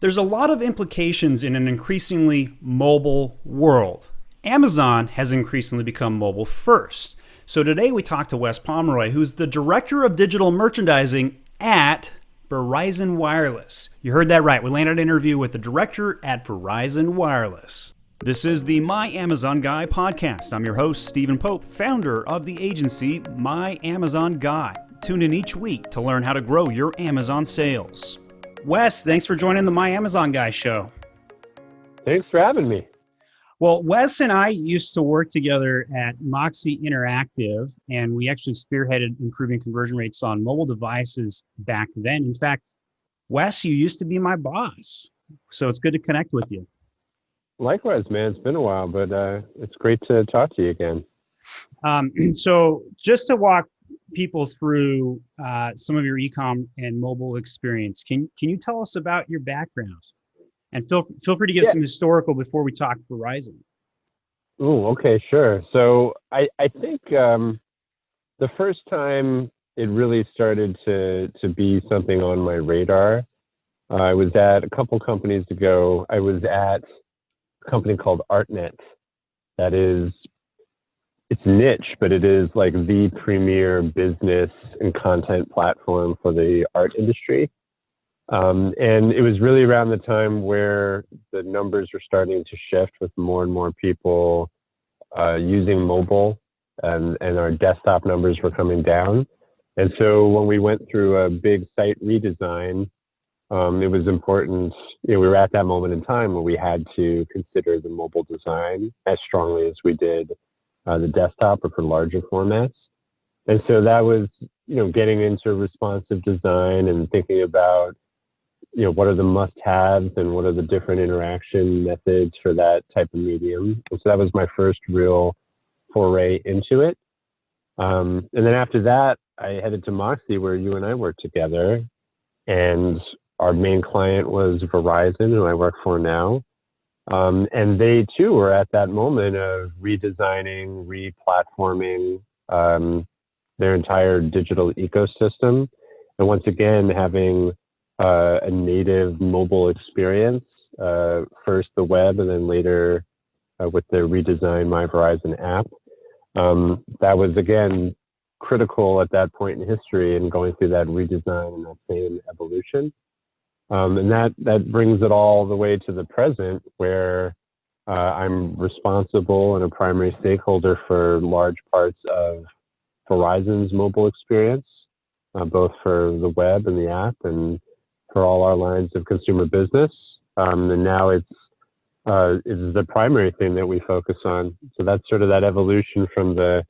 There's a lot of implications in an increasingly mobile world. Amazon has increasingly become mobile first. So today we talked to Wes Pomeroy, who's the Director of Digital Merchandising at Verizon Wireless. You heard that right. We landed an interview with the director at Verizon Wireless. This is the My Amazon Guy podcast. I'm your host, Stephen Pope, founder of the agency My Amazon Guy. Tune in each week to learn how to grow your Amazon sales. Wes, thanks for joining the My Amazon Guy show. Thanks for having me. Well, Wes and I used to work together at Moxie Interactive, and we actually spearheaded improving conversion rates on mobile devices back then. In fact, Wes, you used to be my boss, so it's good to connect with you. Likewise, man. It's been a while, but it's great to talk to you again. So just to walk people through some of your e-com and mobile experience, can you tell us about your background? And feel free to give some historical before we talk Verizon. Oh, okay, sure. So I think the first time it really started to be something on my radar, I was at a couple companies ago. I was at a company called ArtNet. That is, it's niche, but it is like the premier business and content platform for the art industry. And it was really around the time where the numbers were starting to shift with more and more people using mobile, and our desktop numbers were coming down. And so when we went through a big site redesign, it was important, we were at that moment in time where we had to consider the mobile design as strongly as we did the desktop or for larger formats. And so that was, getting into responsive design and thinking about, what are the must-haves and what are the different interaction methods for that type of medium. And so that was my first real foray into it. And then after that, I headed to Moxie, where you and I worked together. And our main client was Verizon, who I work for now. And they too were at that moment of redesigning, re-platforming their entire digital ecosystem. And once again, having a native mobile experience, first the web and then later with the redesigned My Verizon app. That was, again, critical at that point in history and going through that redesign and that same evolution. And that brings it all the way to the present, where I'm responsible and a primary stakeholder for large parts of Verizon's mobile experience, both for the web and the app and for all our lines of consumer business. And now it's the primary thing that we focus on. So that's sort of that evolution from the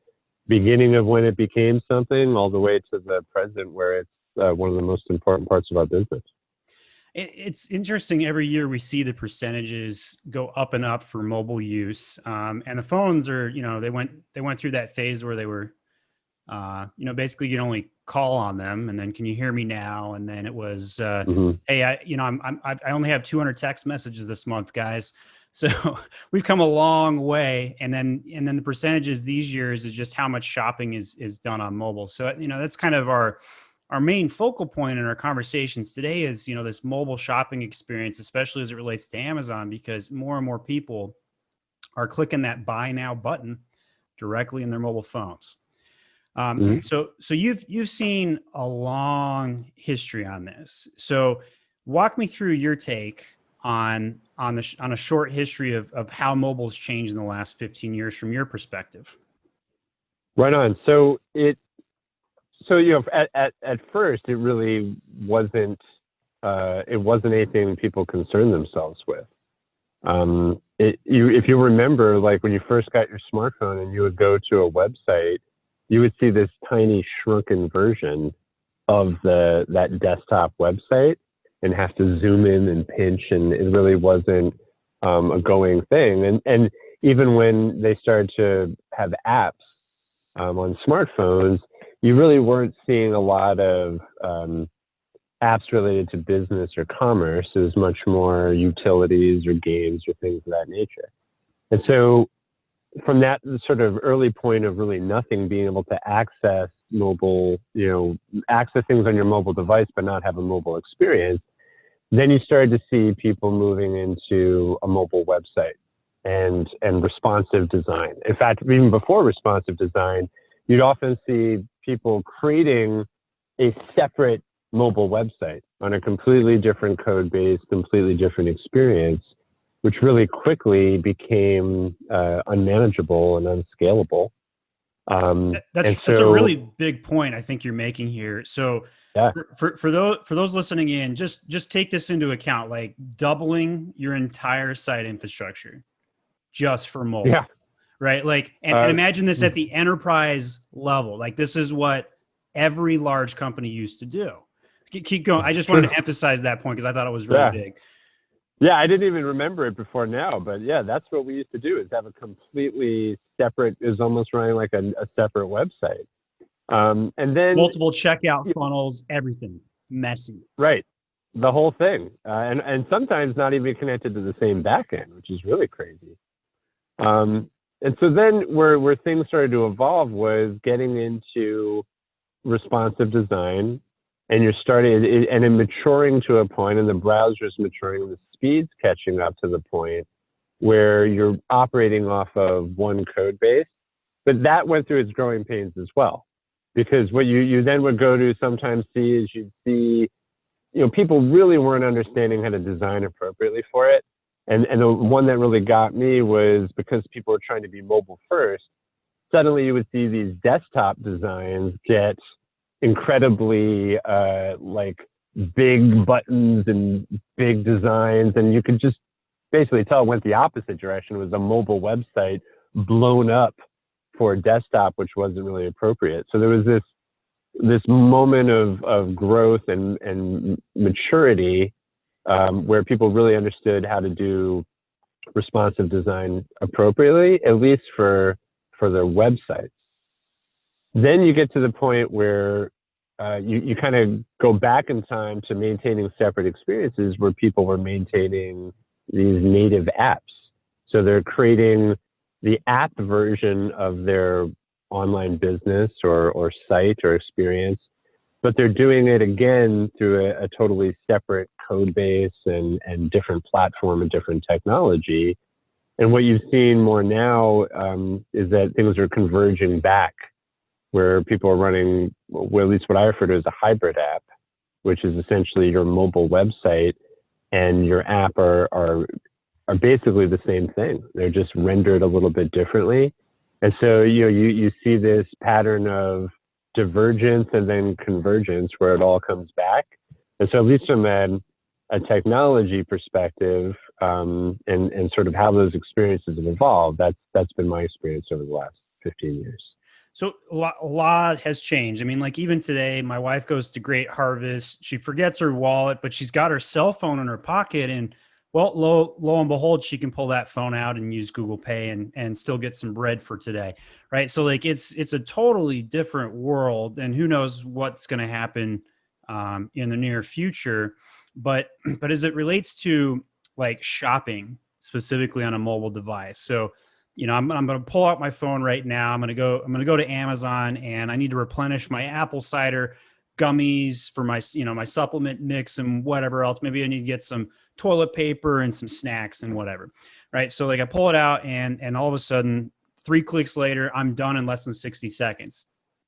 beginning of when it became something all the way to the present, where it's one of the most important parts of our business. It's interesting. Every year we see the percentages go up and up for mobile use, and the phones are, they went through that phase where they were, basically you can only call on them, and then can you hear me now? And then it was, hey, I only have 200 text messages this month, guys. So we've come a long way, and then the percentages these years is just how much shopping is done on mobile. So that's kind of our main focal point in our conversations today is, this mobile shopping experience, especially as it relates to Amazon, because more and more people are clicking that buy now button directly in their mobile phones. So you've seen a long history on this. So walk me through your take on a short history of how mobile's changed in the last 15 years from your perspective. Right on. So at first, it really wasn't anything people concerned themselves with. If you remember, like when you first got your smartphone and you would go to a website, you would see this tiny shrunken version of that desktop website and have to zoom in and pinch, and it really wasn't a going thing. And even when they started to have apps on smartphones, you really weren't seeing a lot of apps related to business or commerce. It was much more utilities or games or things of that nature. And so from that sort of early point of really nothing, being able to access mobile, access things on your mobile device, but not have a mobile experience, Then you started to see people moving into a mobile website and responsive design. In fact, even before responsive design, you'd often see people creating a separate mobile website on a completely different code base, completely different experience, which really quickly became unmanageable and unscalable. That's a really big point I think you're making here. So yeah, for those listening in, just take this into account, like doubling your entire site infrastructure just for mobile. yeah. Right? Like, and imagine this at the enterprise level. Like, this is what every large company used to do. Keep going. I just wanted to emphasize that point because I thought it was really big. Yeah, I didn't even remember it before now, but yeah, that's what we used to do, is have a completely separate, is almost running like a separate website. And then multiple checkout funnels, everything messy. Right. The whole thing. And sometimes not even connected to the same backend, which is really crazy. And so then where things started to evolve was getting into responsive design, and you're starting and in maturing to a point, and the browser's maturing, the speed's catching up to the point where you're operating off of one code base. But that went through its growing pains as well, because what you then would go to sometimes see is you'd see, people really weren't understanding how to design appropriately for it. And the one that really got me was because people were trying to be mobile first, suddenly you would see these desktop designs get incredibly like big buttons and big designs, and you could just basically tell it went the opposite direction. It was a mobile website blown up for desktop, which wasn't really appropriate. So there was this moment of growth and maturity where people really understood how to do responsive design appropriately, at least for their websites. Then you get to the point where you kind of go back in time to maintaining separate experiences, where people were maintaining these native apps. So they're creating the app version of their online business or site or experience, but they're doing it again through a totally separate code base and different platform and different technology. And what you've seen more now is that things are converging back, where people are running, well, at least what I refer to as a hybrid app, which is essentially your mobile website and your app are basically the same thing. They're just rendered a little bit differently. And so you see this pattern of divergence and then convergence where it all comes back. And so at least from a technology perspective and sort of how those experiences have evolved, that's been my experience over the last 15 years. So a lot has changed. I mean, like even today, my wife goes to Great Harvest. She forgets her wallet, but she's got her cell phone in her pocket. And well, lo and behold, she can pull that phone out and use Google Pay and still get some bread for today, right? So like it's a totally different world, and who knows what's going to happen in the near future. But as it relates to like shopping specifically on a mobile device, so I'm going to pull out my phone right now. I'm going to go to Amazon, and I need to replenish my apple cider gummies for my, my supplement mix and whatever else. Maybe I need to get some toilet paper and some snacks and whatever. Right. So like I pull it out and all of a sudden 3 clicks later, I'm done in less than 60 seconds.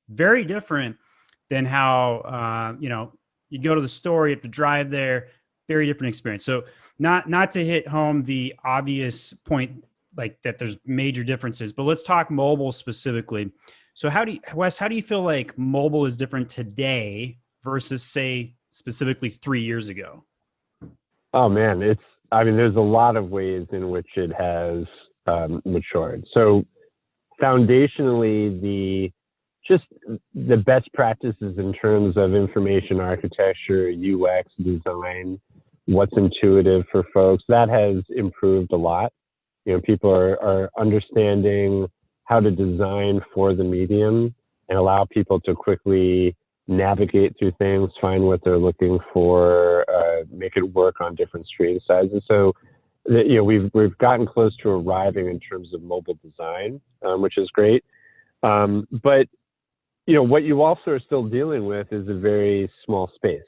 Very different than how, you go to the store, you have to drive there. Very different experience. So not to hit home the obvious point, like that there's major differences, but let's talk mobile specifically. So Wes, how do you feel like mobile is different today versus say specifically 3 years ago? Oh man, there's a lot of ways in which it has matured. So foundationally, the best practices in terms of information architecture, UX design, what's intuitive for folks, that has improved a lot. People are understanding how to design for the medium and allow people to quickly navigate through things, find what they're looking for, make it work on different screen sizes. So, we've gotten close to arriving in terms of mobile design, which is great. But what you also are still dealing with is a very small space.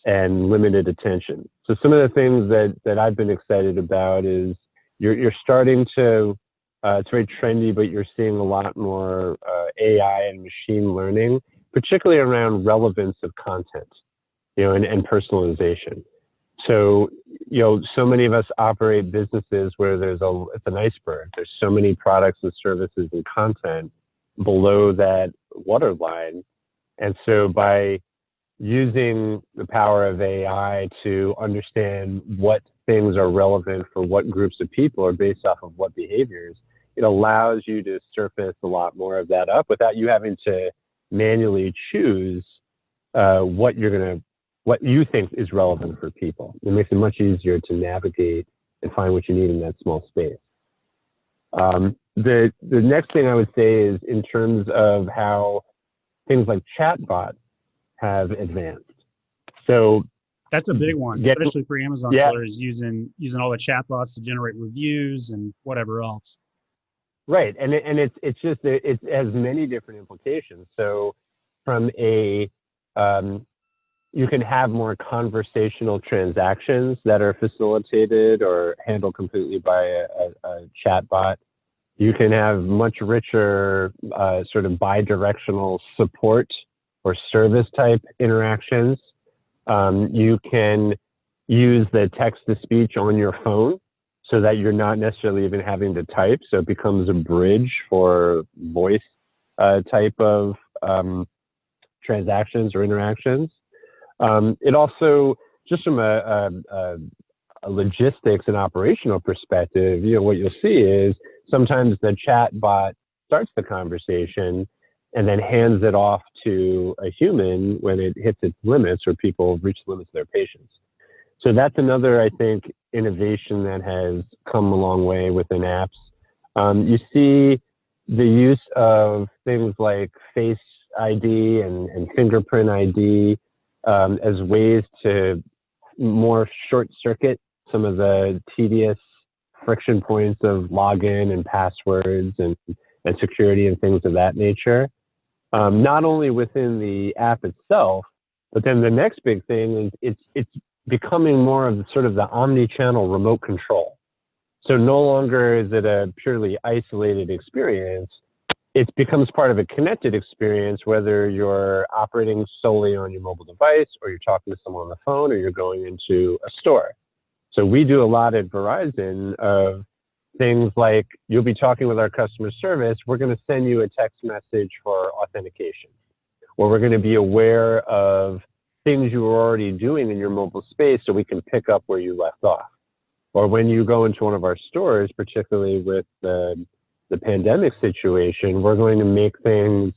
and limited attention. So some of the things that I've been excited about is you're starting to, it's very trendy, but you're seeing a lot more AI and machine learning, particularly around relevance of content, and personalization. So, so many of us operate businesses where it's an iceberg. There's so many products and services and content below that waterline. And so by using the power of AI to understand what things are relevant for what groups of people or based off of what behaviors, it allows you to surface a lot more of that up without you having to manually choose what you think is relevant for people. It makes it much easier to navigate and find what you need in that small space. The next thing I would say is in terms of how things like chatbots have advanced. So that's a big one, especially for Amazon sellers using all the chatbots to generate reviews and whatever else. Right, and it has many different implications. So from you can have more conversational transactions that are facilitated or handled completely by a chatbot. You can have much richer sort of bi-directional support or service type interactions. You can use the text-to-speech on your phone so that you're not necessarily even having to type. So it becomes a bridge for voice type of transactions or interactions. It also, just from a logistics and operational perspective, what you'll see is sometimes the chat bot starts the conversation and then hands it off to a human when it hits its limits or people reach the limits of their patience. So that's another, I think, innovation that has come a long way within apps. You see the use of things like Face ID and fingerprint ID as ways to more short circuit some of the tedious friction points of login and passwords and security and things of that nature. Not only within the app itself, but then the next big thing is it's becoming more of sort of the omni-channel remote control. So no longer is it a purely isolated experience. It becomes part of a connected experience, whether you're operating solely on your mobile device or you're talking to someone on the phone or you're going into a store. So we do a lot at Verizon of things like you'll be talking with our customer service. We're going to send you a text message for authentication, or we're going to be aware of things you were already doing in your mobile space so we can pick up where you left off. Or when you go into one of our stores, particularly with the pandemic situation, we're going to make things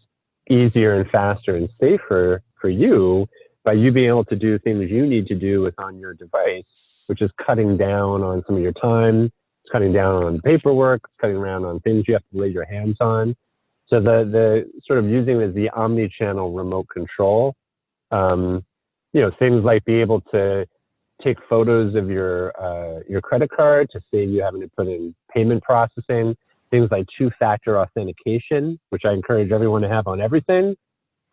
easier and faster and safer for you by you being able to do things you need to do on your device, which is cutting down on some of your time. It's cutting down on paperwork, it's cutting down on things you have to lay your hands on. So the sort of using it as the omni-channel remote control, things like be able to take photos of your credit card to save you having to put in payment processing, things like two-factor authentication, which I encourage everyone to have on everything,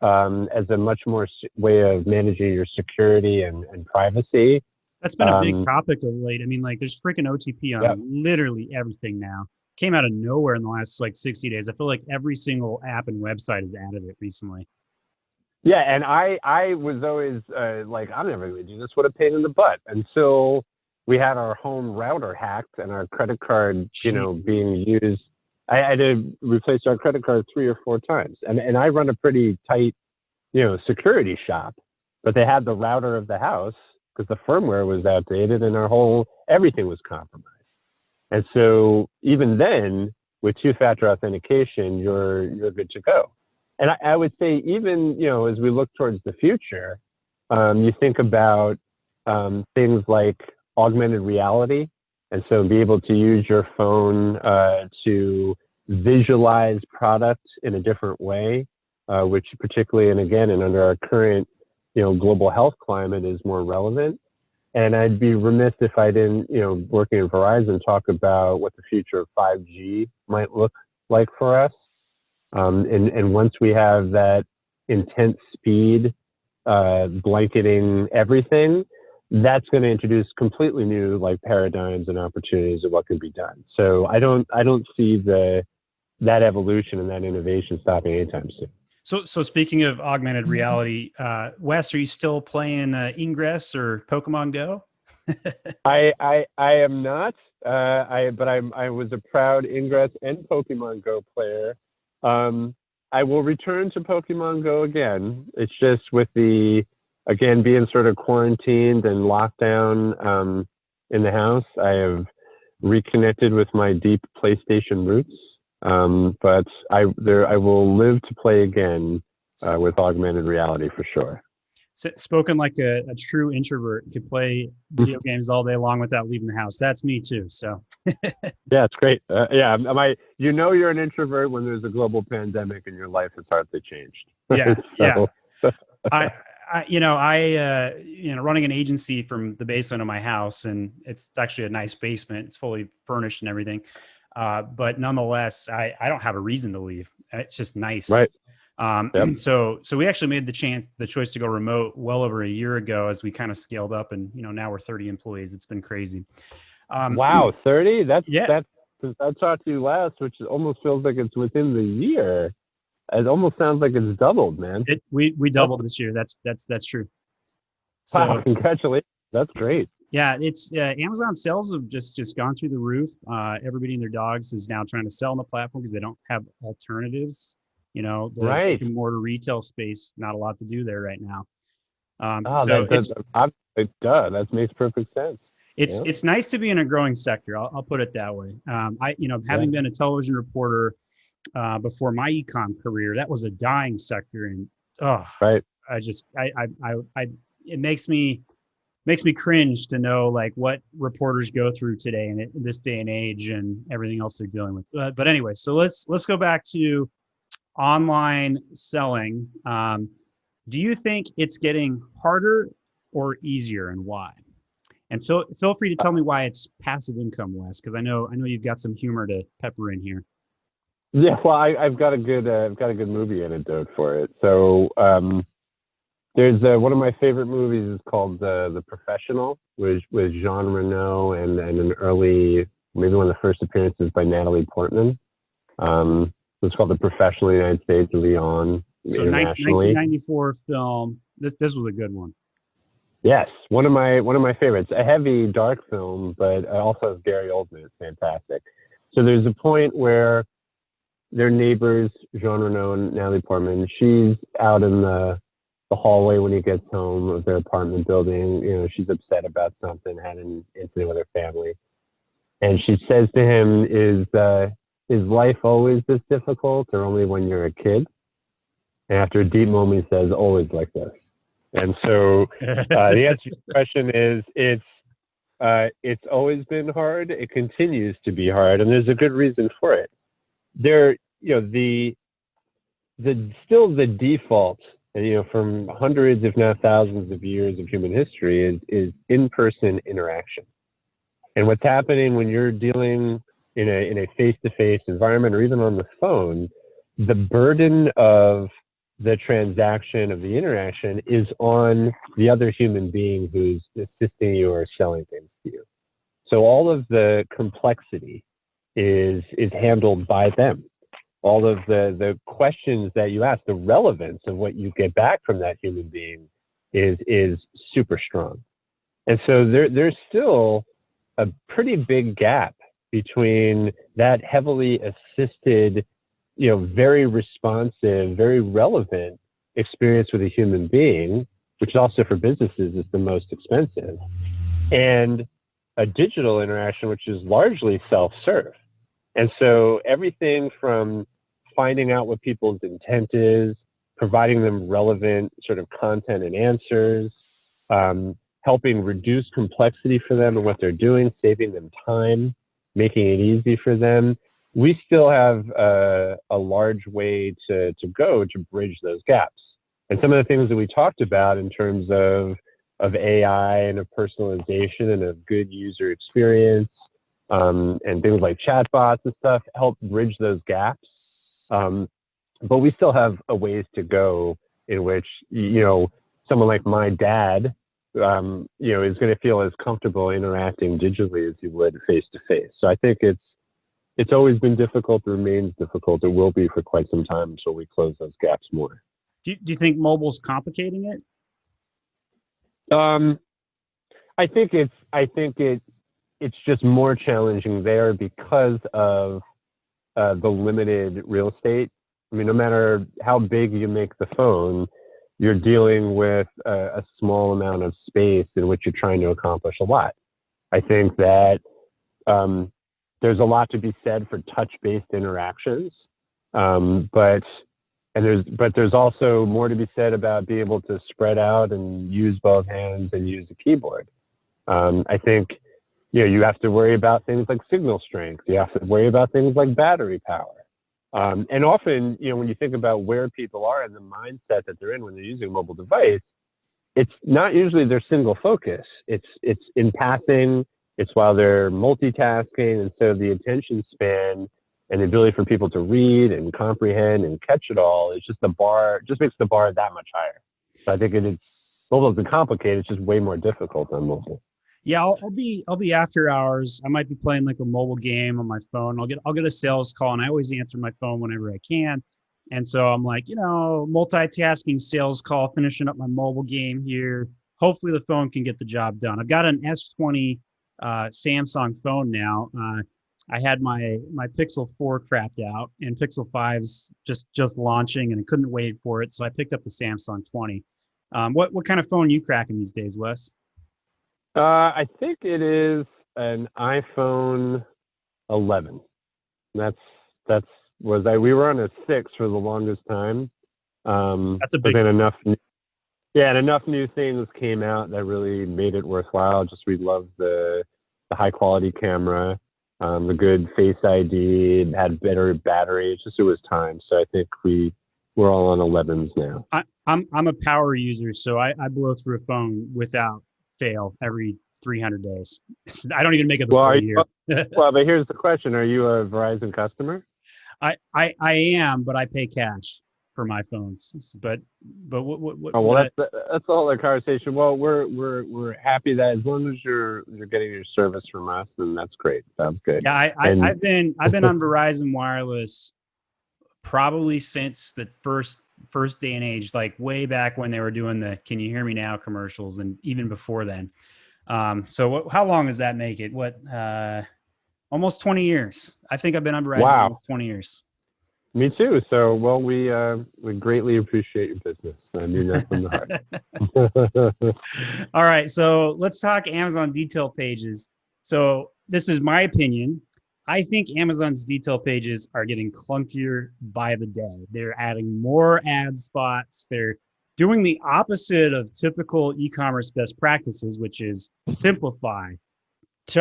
as a much more way of managing your security and privacy. That's been a big topic of late. I mean, like there's freaking OTP on literally everything now. Came out of nowhere in the last 60 days. I feel like every single app and website has added it recently. Yeah, and I was always like, I'm never going to do this. What a pain in the butt. Until we had our home router hacked and our credit card, being used. I had to replace our credit card 3 or 4 times. And I run a pretty tight, security shop. But they had the router of the house because the firmware was outdated and everything was compromised. And so even then, with two-factor authentication, you're good to go. And I would say even, as we look towards the future, you think about things like augmented reality. And so be able to use your phone to visualize products in a different way, which particularly, and again, and under our current, global health climate is more relevant. And I'd be remiss if I didn't, working at Verizon, talk about what the future of 5G might look like for us. And once we have that intense speed blanketing everything, that's going to introduce completely new like paradigms and opportunities of what can be done. So I don't see that evolution and that innovation stopping anytime soon. So speaking of augmented reality, Wes, are you still playing Ingress or Pokemon Go? I am not. I was a proud Ingress and Pokemon Go player. I will return to Pokemon Go again. It's just with the being sort of quarantined and locked down in the house. I have reconnected with my deep PlayStation roots. But I will live to play again with augmented reality for sure. Spoken like a true introvert, could play video games all day long without leaving the house. That's me too. So yeah, it's great. You're an introvert when there's a global pandemic and your life has hardly changed. Yeah, so. yeah. Running an agency from the basement of my house, and it's actually a nice basement. It's fully furnished and everything. But nonetheless, I don't have a reason to leave. It's just nice. Right. Yep. So we actually made the choice to go remote well over a year ago as we kind of scaled up, and now we're 30 employees. It's been crazy. Wow, 30? I talked to you last, which almost feels like it's within the year. It almost sounds like it's doubled, man. We doubled this year. That's true. So wow, congratulations. That's great. Yeah, it's Amazon sales have just gone through the roof. Everybody and their dogs is now trying to sell on the platform because they don't have alternatives. The brick and mortar retail space, not a lot to do there right now. That makes perfect sense. It's nice to be in a growing sector. I'll put it that way. Having been a television reporter before my ecom career, that was a dying sector, and it makes me cringe to know like what reporters go through today in this day and age and everything else they're dealing with. But anyway, so let's go back to online selling. Do you think it's getting harder or easier, and why? And feel free to tell me why it's passive income, Wes, because I know you've got some humor to pepper in here. Yeah, well, I've got a good movie anecdote for it. So there's one of my favorite movies is called The Professional, with Jean Reno and an early, maybe one of the first appearances by Natalie Portman. It's called The Professional, United States, Lyon, so internationally. 1994 film. This was a good one. Yes, one of my favorites. A heavy, dark film, but also has Gary Oldman. It's fantastic. So there's a point where their neighbors, Jean Reno and Natalie Portman, she's out in the hallway when he gets home of their apartment building. She's upset about something, had an incident with her family. And she says to him, is life always this difficult, or only when you're a kid? And after a deep moment, he says, always like this. And so the answer to the question is it's always been hard. It continues to be hard, and there's a good reason for it. Still the default, from hundreds, if not thousands of years of human history is in-person interaction. And what's happening when you're dealing in a face-to-face environment or even on the phone, the burden of the transaction, of the interaction, is on the other human being who's assisting you or selling things to you. So all of the complexity is handled by them. All of the questions that you ask, the relevance of what you get back from that human being is super strong. And so there's still a pretty big gap between that heavily assisted, very responsive, very relevant experience with a human being, which also for businesses is the most expensive, and a digital interaction, which is largely self-serve. And so everything from finding out what people's intent is, providing them relevant sort of content and answers, helping reduce complexity for them and what they're doing, saving them time, making it easy for them. We still have a large way to go to bridge those gaps. And some of the things that we talked about in terms of AI and of personalization and of good user experience, and things like chatbots and stuff help bridge those gaps. But we still have a ways to go in which, someone like my dad, is going to feel as comfortable interacting digitally as he would face to face. So I think it's always been difficult, it remains difficult. It will be for quite some time until we close those gaps more. Do you think mobile's complicating it? It's just more challenging there because of the limited real estate. I mean, no matter how big you make the phone, you're dealing with a small amount of space in which you're trying to accomplish a lot. I think that there's a lot to be said for touch-based interactions, but there's also more to be said about being able to spread out and use both hands and use a keyboard. I think you have to worry about things like signal strength. You have to worry about things like battery power. And often, when you think about where people are and the mindset that they're in when they're using a mobile device, it's not usually their single focus. It's in passing, it's while they're multitasking, and so the attention span and the ability for people to read and comprehend and catch it all, it's just just makes the bar that much higher. So I think mobile has been complicated, it's just way more difficult on mobile. Yeah, I'll be after hours. I might be playing like a mobile game on my phone. I'll get a sales call, and I always answer my phone whenever I can. And so I'm like, multitasking sales call, finishing up my mobile game here. Hopefully the phone can get the job done. I've got an S20 Samsung phone now. I had my Pixel 4 crapped out, and Pixel 5's just launching, and I couldn't wait for it. So I picked up the Samsung 20. What kind of phone are you cracking these days, Wes? I think it is an iPhone 11. We were on a 6 for the longest time. That's a big. But then enough new things came out that really made it worthwhile. We loved the high quality camera, the good Face ID, it had better battery. It was time. So I think we're all on 11s now. I'm a power user, so I blow through a phone without fail every 300 days. I don't even make it the full year. Well, but here's the question: are you a Verizon customer? I am, but I pay cash for my phones. But what? Oh well, that's the whole other conversation. Well, we're happy that as long as you're getting your service from us, then that's great. Sounds good. Yeah, I've been on Verizon Wireless probably since the first day and age, like way back when they were doing the "Can you hear me now" commercials, and even before then. So how long does that make it? Almost 20 years. I think I've been on Verizon almost 20 years. Me too. So, well, we greatly appreciate your business. I mean that from the heart. All right. So let's talk Amazon detail pages. So this is my opinion. I think Amazon's detail pages are getting clunkier by the day. They're adding more ad spots. They're doing the opposite of typical e-commerce best practices, which is simplify.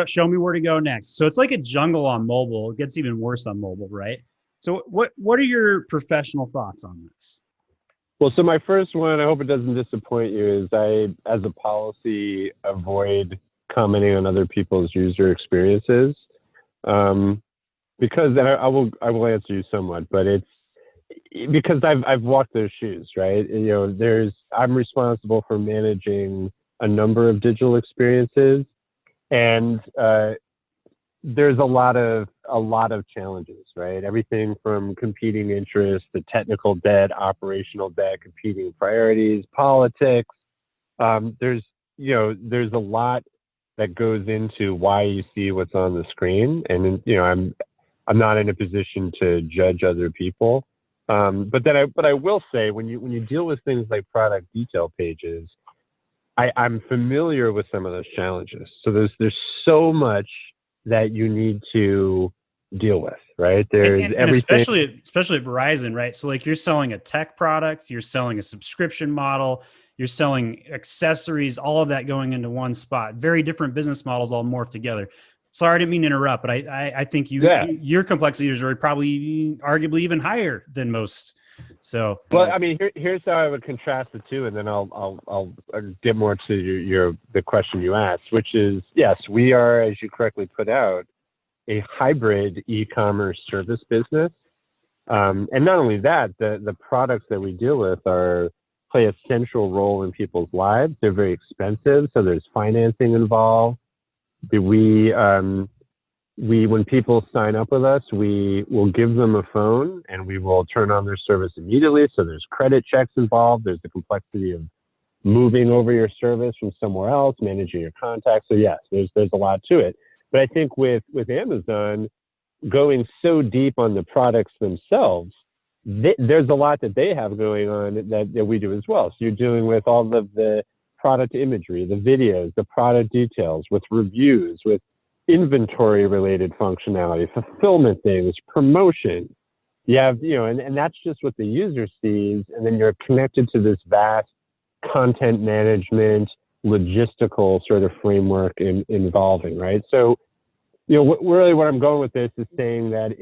Show me where to go next. So it's like a jungle on mobile. It gets even worse on mobile, right? So what are your professional thoughts on this? Well, so my first one, I hope it doesn't disappoint you, is I, as a policy, avoid commenting on other people's user experiences. Because I will answer you somewhat, but it's because I've walked those shoes, right? I'm responsible for managing a number of digital experiences, and there's a lot of challenges, right? Everything from competing interests to technical debt, operational debt, competing priorities, politics. There's a lot that goes into why you see what's on the screen, and I'm not in a position to judge other people. But I will say when you deal with things like product detail pages, I'm familiar with some of those challenges. So there's so much that you need to deal with, right? There's and everything, especially at Verizon, right? So like you're selling a tech product, you're selling a subscription model, you're selling accessories, all of that going into one spot. Very different business models all morphed together. Sorry, I didn't mean to interrupt, but I think your complexities are probably arguably even higher than most. So, well, I mean, here's how I would contrast the two, and then I'll get more to the question you asked, which is, yes, we are, as you correctly put out, a hybrid e-commerce service business, and not only that, the products that we deal with are play a central role in people's lives. They're very expensive, so there's financing involved. When people sign up with us, we will give them a phone and we will turn on their service immediately. So there's credit checks involved. There's the complexity of moving over your service from somewhere else, managing your contacts. So yes, there's a lot to it. But I think with Amazon going so deep on the products themselves, there's a lot that they have going on that we do as well. So you're dealing with all of the product imagery, the videos, the product details, with reviews, with inventory related functionality, fulfillment things, promotion. You have, and that's just what the user sees. And then you're connected to this vast content management, logistical sort of framework involving, right? So, really what I'm going with this is saying that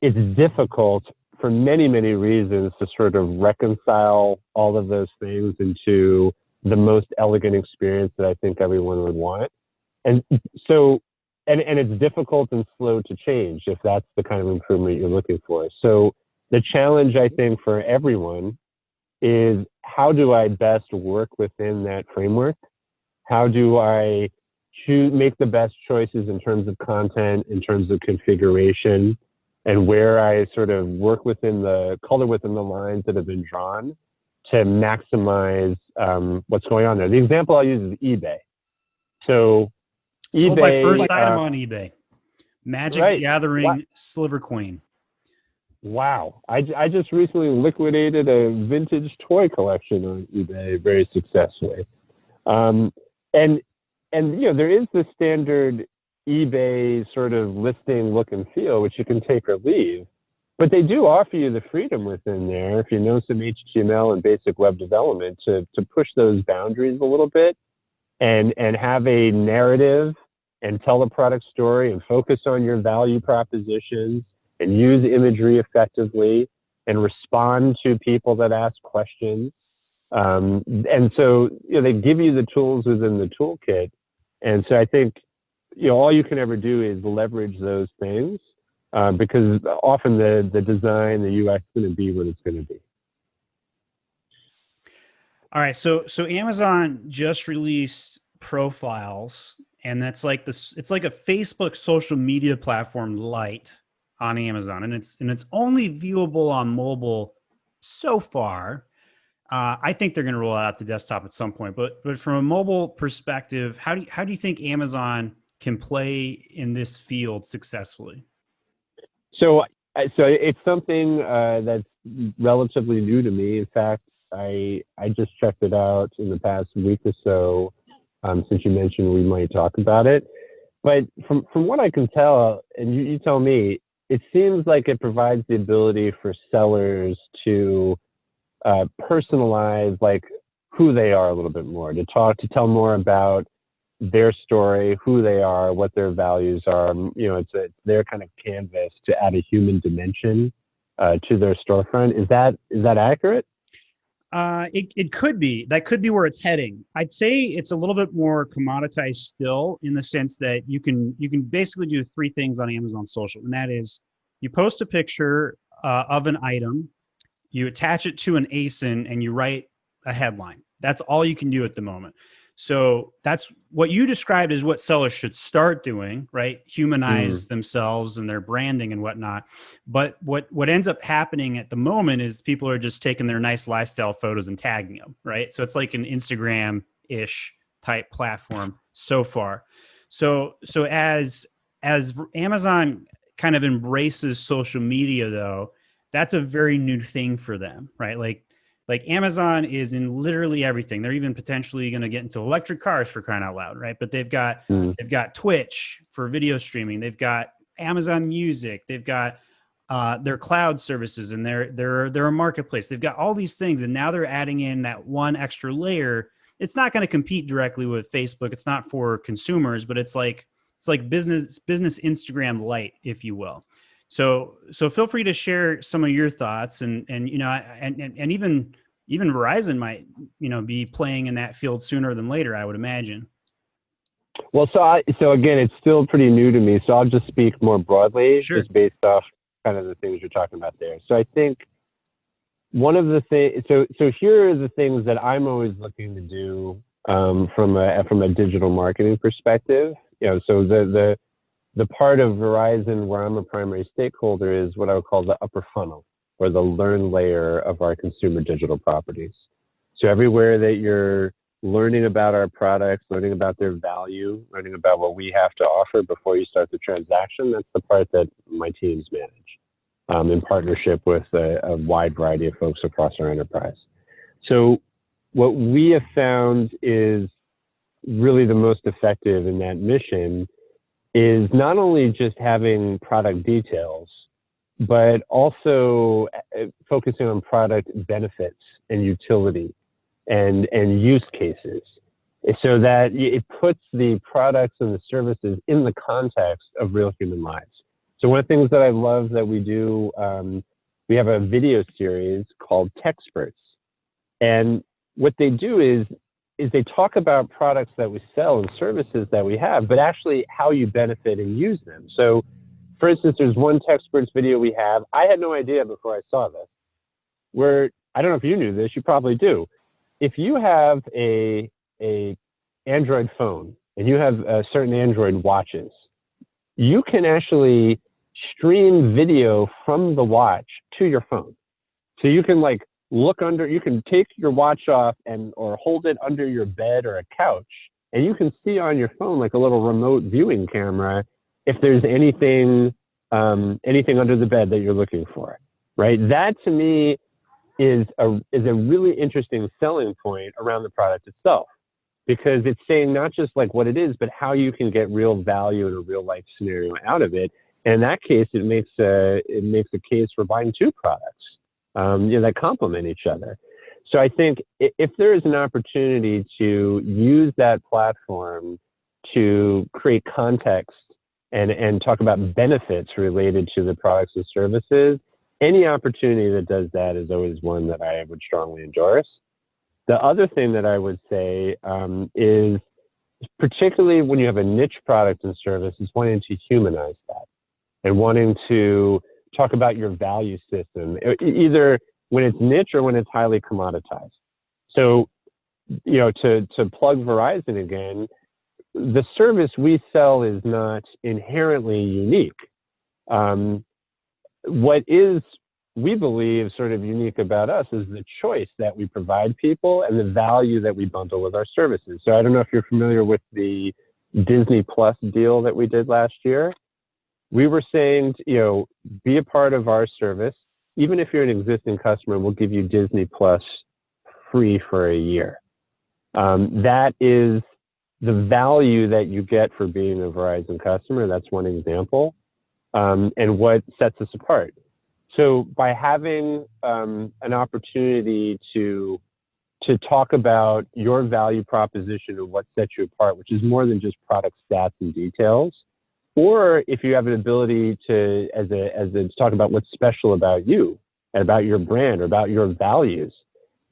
it's difficult for many, many reasons to sort of reconcile all of those things into the most elegant experience that I think everyone would want. And so, and it's difficult and slow to change if that's the kind of improvement you're looking for. So the challenge, I think, for everyone is, how do I best work within that framework? How do I make the best choices in terms of content, in terms of configuration, and where I sort of work within the color within the lines that have been drawn to maximize what's going on there. The example I'll use is eBay. So sold eBay, my first item on eBay. Magic right. Gathering Sliver Queen. Wow. I just recently liquidated a vintage toy collection on eBay very successfully. And there is the standard eBay sort of listing look and feel, which you can take or leave, but they do offer you the freedom within there, if you know some HTML and basic web development, to push those boundaries a little bit and have a narrative and tell a product story and focus on your value propositions and use imagery effectively and respond to people that ask questions. And so, they give you the tools within the toolkit. And so I think, all you can ever do is leverage those things because often the design, the UX is going to be what it's going to be. All right. So Amazon just released Profiles, and that's like this, it's like a Facebook social media platform light on Amazon, and it's only viewable on mobile so far. I think they're going to roll it out to desktop at some point, but from a mobile perspective, how do you think Amazon can play in this field successfully? So it's something that's relatively new to me. In fact, I just checked it out in the past week or so. Since you mentioned we might talk about it, but from what I can tell, and you tell me, it seems like it provides the ability for sellers to personalize like who they are a little bit more, to tell more about their story, who they are, what their values are. It's their kind of canvas to add a human dimension to their storefront. Is that accurate? It could be. That could be where it's heading. I'd say it's a little bit more commoditized still, in the sense that you can basically do three things on Amazon Social, and that is you post a picture of an item, you attach it to an ASIN, and you write a headline. That's all you can do at the moment. So that's what you described is what sellers should start doing, right? Humanize themselves and their branding and whatnot. But what ends up happening at the moment is people are just taking their nice lifestyle photos and tagging them, right? So it's like an Instagram-ish type platform so far. So as Amazon kind of embraces social media, though, that's a very new thing for them, right? Like Amazon is in literally everything. They're even potentially going to get into electric cars, for crying out loud, right? But they've got Twitch for video streaming. They've got Amazon Music. They've got their cloud services, and they're a marketplace. They've got all these things, and now they're adding in that one extra layer. It's not going to compete directly with Facebook. It's not for consumers, but it's like business Instagram light, if you will. So feel free to share some of your thoughts, and even Verizon might be playing in that field sooner than later, I would imagine. Well, so again, it's still pretty new to me, so I'll just speak more broadly, just based off kind of the things you're talking about there. So I think one of the things, so here are the things that I'm always looking to do from a digital marketing perspective. So the part of Verizon where I'm a primary stakeholder is what I would call the upper funnel, or the learn layer of our consumer digital properties. So everywhere that you're learning about our products, learning about their value, learning about what we have to offer before you start the transaction, that's the part that my teams manage in partnership with a wide variety of folks across our enterprise. So what we have found is really the most effective in that mission is not only just having product details, but also focusing on product benefits and utility and use cases, so that it puts the products and the services in the context of real human lives. So one of the things that I love that we do, we have a video series called techxperts. And what they do is they talk about products that we sell and services that we have, but actually how you benefit and use them. So for instance, there's one techxperts video we have. I had no idea before I saw this, where, I don't know if you knew this, you probably do. If you have a Android phone and you have certain Android watches, you can actually stream video from the watch to your phone. So you can like look under, you can take your watch off or hold it under your bed or a couch, and you can see on your phone like a little remote viewing camera if there's anything under the bed that you're looking for, right? That to me is a really interesting selling point around the product itself, because it's saying not just like what it is, but how you can get real value in a real life scenario out of it. And in that case, it makes a case for buying two products that complement each other. So I think if there is an opportunity to use that platform to create context and talk about benefits related to the products and services, any opportunity that does that is always one that I would strongly endorse. The other thing that I would say is, particularly when you have a niche product and service, is wanting to humanize that and wanting to talk about your value system, either when it's niche or when it's highly commoditized. So, to plug Verizon again, the service we sell is not inherently unique. What is, we believe, sort of unique about us is the choice that we provide people and the value that we bundle with our services. So I don't know if you're familiar with the Disney Plus deal that we did last year. We were saying, be a part of our service. Even if you're an existing customer, we'll give you Disney Plus free for a year. That is the value that you get for being a Verizon customer. That's one example. And what sets us apart. So by having an opportunity to talk about your value proposition and what sets you apart, which is more than just product stats and details, or if you have an ability to talk about what's special about you and about your brand or about your values,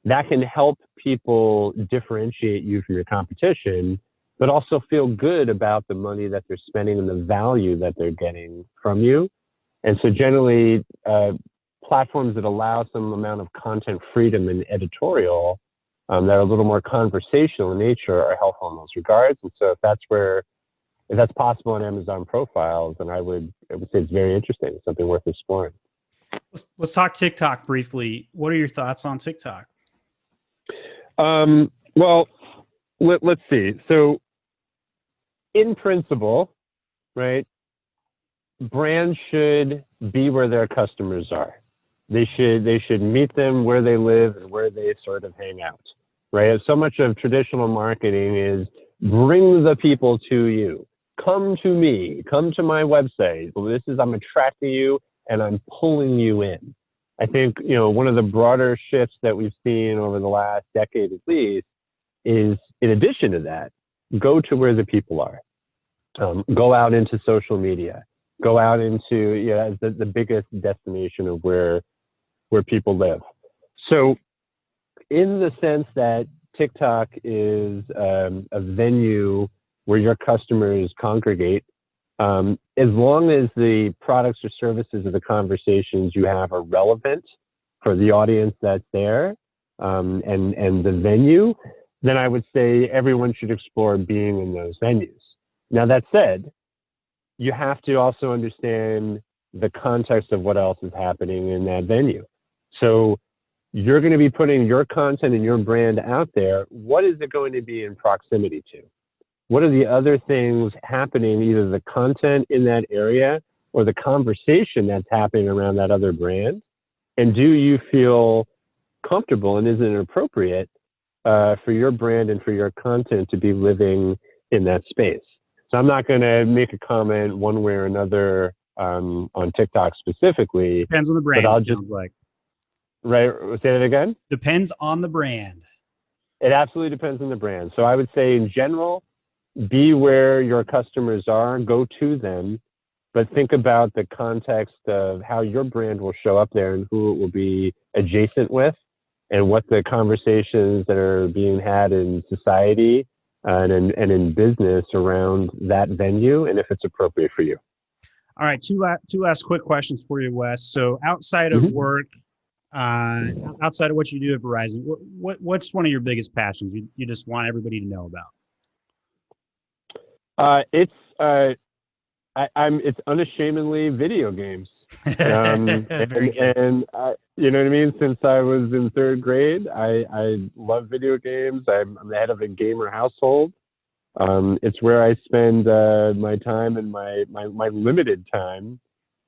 that can help people differentiate you from your competition, but also feel good about the money that they're spending and the value that they're getting from you. And so generally, platforms that allow some amount of content freedom and editorial that are a little more conversational in nature are helpful in those regards. And so if that's possible on Amazon profiles, then I would say it's very interesting. It's something worth exploring. Let's talk TikTok briefly. What are your thoughts on TikTok? Well, let's see. So in principle, right, brands should be where their customers are. They should meet them where they live and where they sort of hang out, right? So much of traditional marketing is bring the people to you. Come to me, come to my website. Well, I'm attracting you and I'm pulling you in. I think, one of the broader shifts that we've seen over the last decade at least is, in addition to that, go to where the people are. Go out into social media. Go out into as the biggest destination of where people live. So in the sense that TikTok is a venue where your customers congregate, as long as the products or services or the conversations you have are relevant for the audience that's there, and the venue, then I would say everyone should explore being in those venues. Now, that said, you have to also understand the context of what else is happening in that venue. So you're going to be putting your content and your brand out there. What is it going to be in proximity to? What are the other things happening, either the content in that area or the conversation that's happening around that other brand? And do you feel comfortable, and is it appropriate for your brand and for your content to be living in that space? So I'm not going to make a comment one way or another on TikTok specifically. Depends on the brand. But I'll Sounds like. Right. Say that again. Depends on the brand. It absolutely depends on the brand. So I would say in general, be where your customers are, go to them, but think about the context of how your brand will show up there and who it will be adjacent with, and what the conversations that are being had in society and in business around that venue, and if it's appropriate for you. All right, two last quick questions for you, Wes. So outside of work, outside of what you do at Verizon, what's one of your biggest passions you just want everybody to know about? It's unashamedly video games. Very good. And you know what I mean? Since I was in third grade, I love video games. I'm the head of a gamer household. It's where I spend my time and my limited time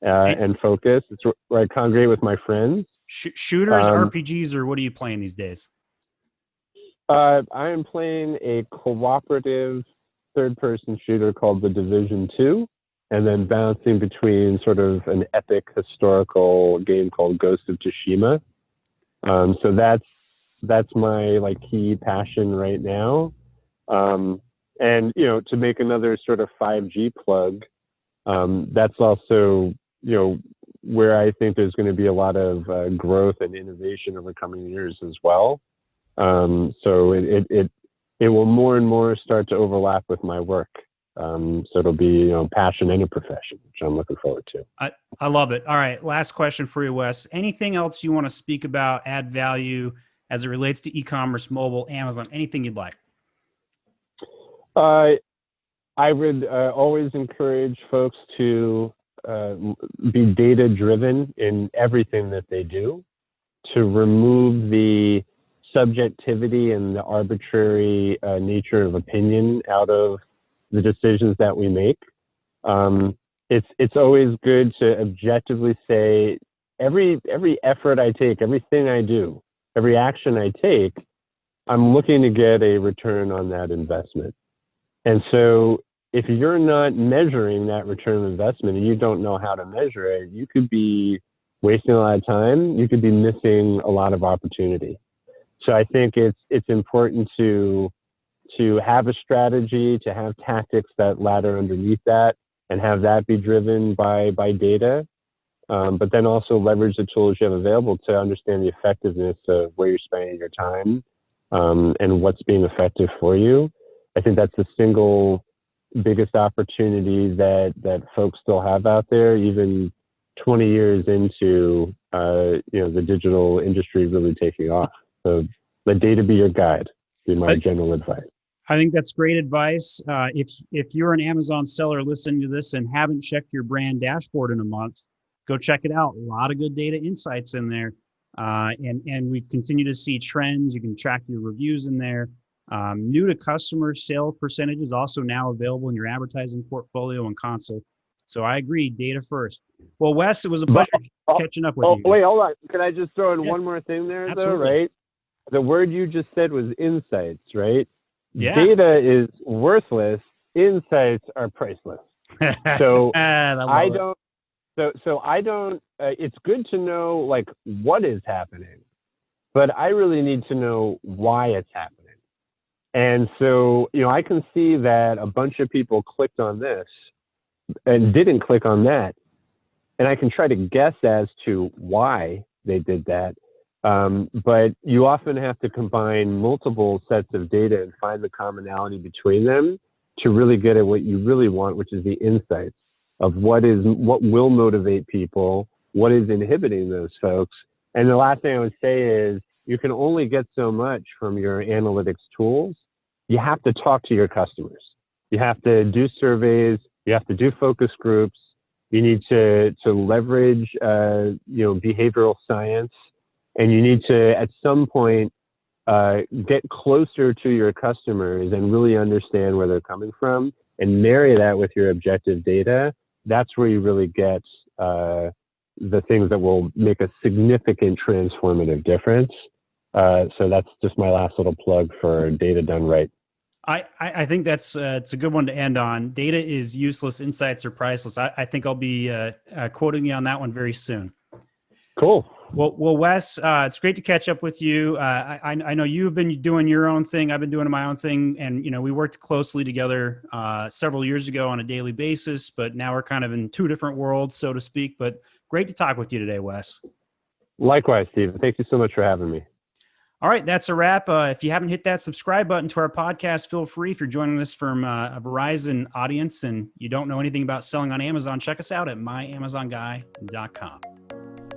and focus. It's where I congregate with my friends. Shooters, RPGs, or what are you playing these days? I am playing a cooperative third-person shooter called The Division 2, and then bouncing between sort of an epic historical game called Ghost of Tsushima. So that's my key passion right now. And to make another sort of 5G plug, that's also where I think there's going to be a lot of growth and innovation over coming years as well. So it will more and more start to overlap with my work. So it'll be passion and a profession, which I'm looking forward to. I love it. All right, last question for you, Wes. Anything else you want to speak about, add value as it relates to e-commerce, mobile, Amazon, anything you'd like? I would always encourage folks to be data-driven in everything that they do, to remove the subjectivity and the arbitrary nature of opinion out of the decisions that we make. It's always good to objectively say every effort I take, everything I do, every action I take, I'm looking to get a return on that investment. And so if you're not measuring that return on investment and you don't know how to measure it, you could be wasting a lot of time. You could be missing a lot of opportunity. So I think it's important to have a strategy, to have tactics that ladder underneath that, and have that be driven by data, but then also leverage the tools you have available to understand the effectiveness of where you're spending your time and what's being effective for you. I think that's the single biggest opportunity that folks still have out there, even 20 years into the digital industry really taking off. So let data be your guide, be my general advice. I think that's great advice. If you're an Amazon seller listening to this and haven't checked your brand dashboard in a month, go check it out. A lot of good data insights in there. And we've continued to see trends. You can track your reviews in there. New to customer sale percentage is also now available in your advertising portfolio and console. So I agree, data first. Well, Wes, it was a pleasure catching up with you. Wait, hold on. Can I just throw in one more thing there, Absolutely. though, right? The word you just said was insights, right? Yeah. Data is worthless. Insights are priceless. So I don't. It's good to know what is happening, but I really need to know why it's happening. And so I can see that a bunch of people clicked on this and didn't click on that, and I can try to guess as to why they did that. But you often have to combine multiple sets of data and find the commonality between them to really get at what you really want, which is the insights of what will motivate people, what is inhibiting those folks, And the last thing I would say is you can only get so much from your analytics tools. You have to talk to your customers. You have to do surveys. You have to do focus groups. You need to leverage, behavioral science, and you need to, at some point, get closer to your customers and really understand where they're coming from and marry that with your objective data. That's where you really get the things that will make a significant transformative difference. So that's just my last little plug for data done right. I think it's a good one to end on. Data is useless, insights are priceless. I think I'll be quoting you on that one very soon. Cool. Well, Wes, it's great to catch up with you. I know you've been doing your own thing. I've been doing my own thing, and we worked closely together several years ago on a daily basis. But now we're kind of in two different worlds, so to speak. But great to talk with you today, Wes. Likewise, Steve. Thank you so much for having me. All right, that's a wrap. If you haven't hit that subscribe button to our podcast, feel free. If you're joining us from a Verizon audience and you don't know anything about selling on Amazon, check us out at myamazonguy.com.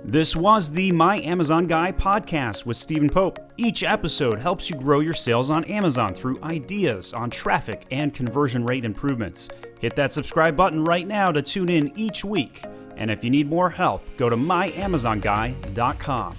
This was the My Amazon Guy podcast with Stephen Pope. Each episode helps you grow your sales on Amazon through ideas on traffic and conversion rate improvements. Hit that subscribe button right now to tune in each week. And if you need more help, go to myamazonguy.com.